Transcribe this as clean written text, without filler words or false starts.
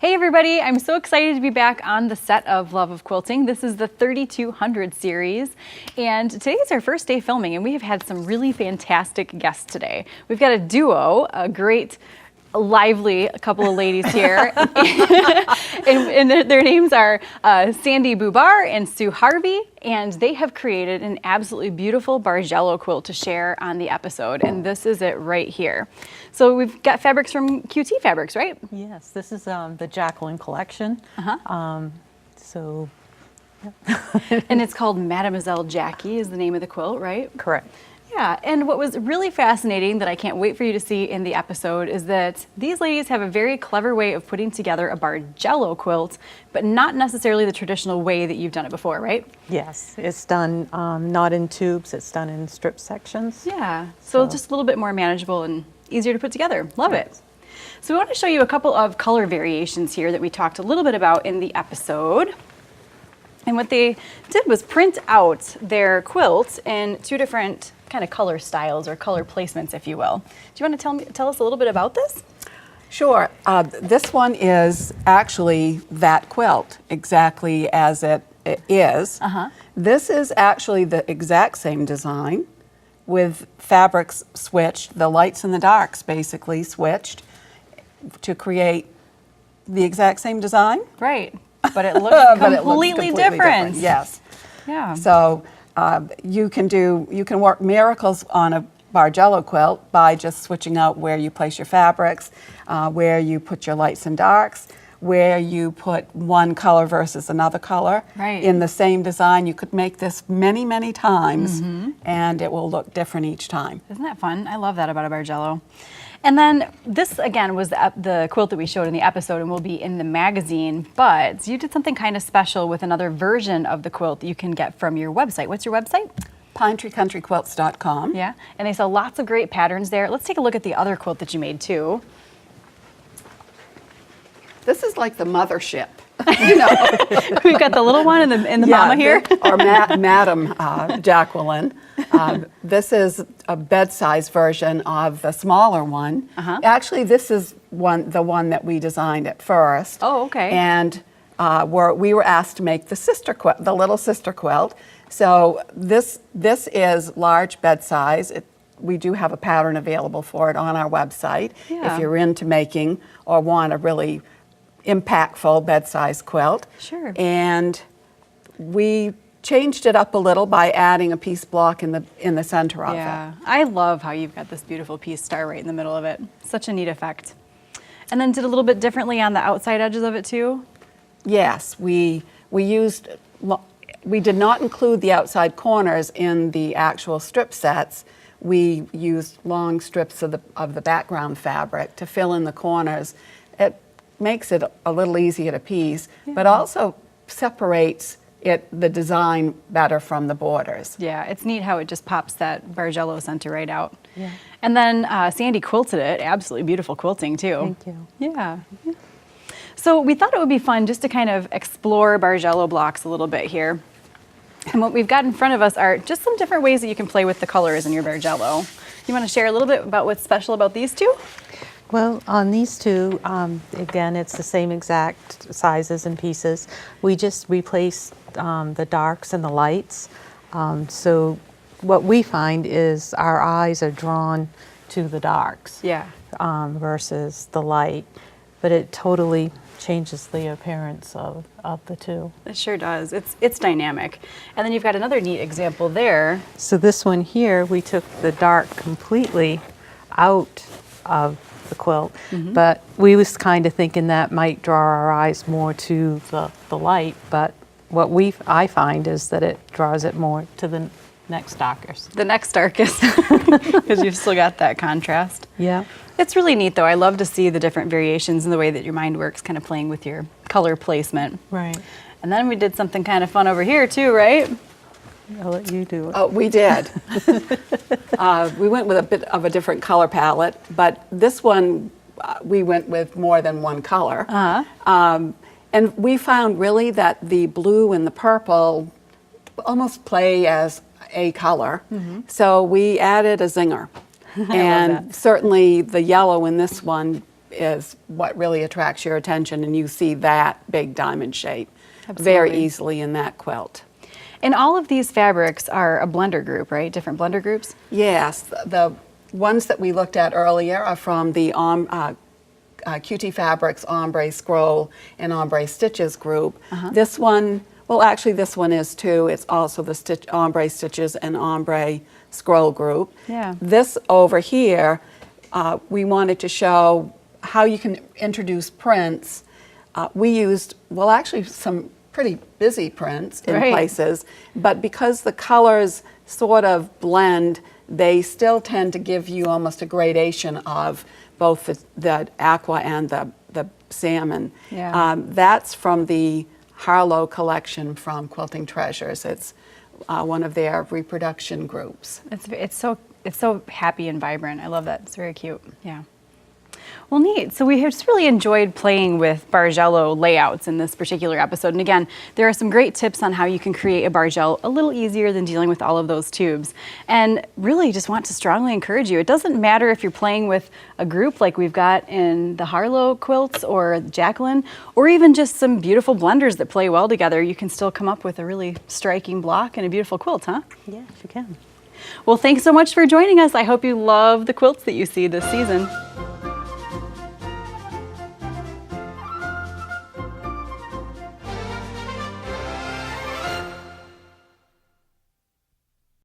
Hey everybody, I'm so excited to be back on the set of Love of Quilting. This is the 3200 series, and today is our first day filming, and we have had some really fantastic guests today. We've got a duo, a great, lively couple of ladies here, and their names are Sandy Boobar and Sue Harvey, and they have created an absolutely beautiful Bargello quilt to share on the episode, and this is it right here. So we've got fabrics from QT Fabrics, right? Yes, this is the Jacqueline collection. So, yeah. And it's called Mademoiselle Jackie is the name of the quilt, right? Correct. Yeah, and what was really fascinating that I can't wait for you to see in the episode is that these ladies have a very clever way of putting together a Bargello quilt, but not necessarily the traditional way that you've done it before, right? Yes, it's done not in tubes, it's done in strip sections. Yeah, so just a little bit more manageable and easier to put together. Love it. So we want to show you a couple of color variations here that we talked a little bit about in the episode. And what they did was print out their quilt in two different kind of color styles or color placements, if you will. Do you want to tell us a little bit about this? Sure. This one is actually that quilt, exactly as it is. This is actually the exact same design with fabrics switched, the lights and the darks basically switched to create the exact same design. Right, but it looks completely different. Yes. Yeah. So you can work miracles on a Bargello quilt by just switching out where you place your fabrics, where you put your lights and darks, where you put one color versus another color. Right. In the same design. You could make this many, many times and it will look different each time. Isn't that fun? I love that about a Bargello. And then this, again, was the quilt that we showed in the episode and will be in the magazine, but you did something kind of special with another version of the quilt that you can get from your website. What's your website? PineTreeCountryQuilts.com. Yeah, and they sell lots of great patterns there. Let's take a look at the other quilt that you made too. This is like the mothership. You know. We've got the little one and the mama here. Or Madam Jacqueline. This is a bed-size version of the smaller one. Actually, this is the one that we designed at first. Oh, okay. And we were asked to make the sister quilt, the little sister quilt. So this is large bed size. We do have a pattern available for it on our website if you're into making or want a really impactful bed-size quilt. Sure. And we changed it up a little by adding a piece block in the center of it. Yeah, I love how you've got this beautiful piece star right in the middle of it. Such a neat effect. And then did a little bit differently on the outside edges of it too? Yes, we did not include the outside corners in the actual strip sets. We used long strips of the background fabric to fill in the corners. It makes it a little easier to piece, but also separates the design better from the borders. Yeah, it's neat how it just pops that Bargello center right out. Yeah. And then Sandy quilted it. Absolutely beautiful quilting too. Thank you. Yeah. So we thought it would be fun just to kind of explore Bargello blocks a little bit here. And what we've got in front of us are just some different ways that you can play with the colors in your Bargello. You want to share a little bit about what's special about these two? Well, on these two, again, it's the same exact sizes and pieces. We just replaced the darks and the lights. So what we find is our eyes are drawn to the darks versus the light, but it totally changes the appearance of the two. It sure does. It's dynamic. And then you've got another neat example there. So this one here, we took the dark completely out of the quilt, but we was kind of thinking that might draw our eyes more to the light, but what I find is that it draws it more to the next darkest. The next darkest, because you've still got that contrast. Yeah. It's really neat though. I love to see the different variations in the way that your mind works, kind of playing with your color placement. Right. And then we did something kind of fun over here too, right? I'll let you do it. Oh, we did. We went with a bit of a different color palette, but this one we went with more than one color. And we found really that the blue and the purple almost play as a color. So we added a zinger. And certainly the yellow in this one is what really attracts your attention, and you see that big diamond shape very Absolutely. easily in that quilt. And all of these fabrics are a blender group, right? Different blender groups? Yes, the ones that we looked at earlier are from the QT Fabrics Ombre Scroll and Ombre Stitches group. This one, well actually this one is too, it's also the Ombre Stitches and Ombre Scroll group. Yeah. This over here, we wanted to show how you can introduce prints. We used, well actually some pretty busy prints in Right. places, but because the colors sort of blend, they still tend to give you almost a gradation of both the aqua and the salmon. Yeah. That's from the Harlow collection from Quilting Treasures. It's one of their reproduction groups. It's so happy and vibrant. I love that. It's very cute. Yeah. Well, neat. So we have just really enjoyed playing with Bargello layouts in this particular episode. And again, there are some great tips on how you can create a Bargel a little easier than dealing with all of those tubes. And really just want to strongly encourage you. It doesn't matter if you're playing with a group like we've got in the Harlow quilts or Jacqueline, or even just some beautiful blenders that play well together. You can still come up with a really striking block and a beautiful quilt, huh? Yes, you can. Well, thanks so much for joining us. I hope you love the quilts that you see this season.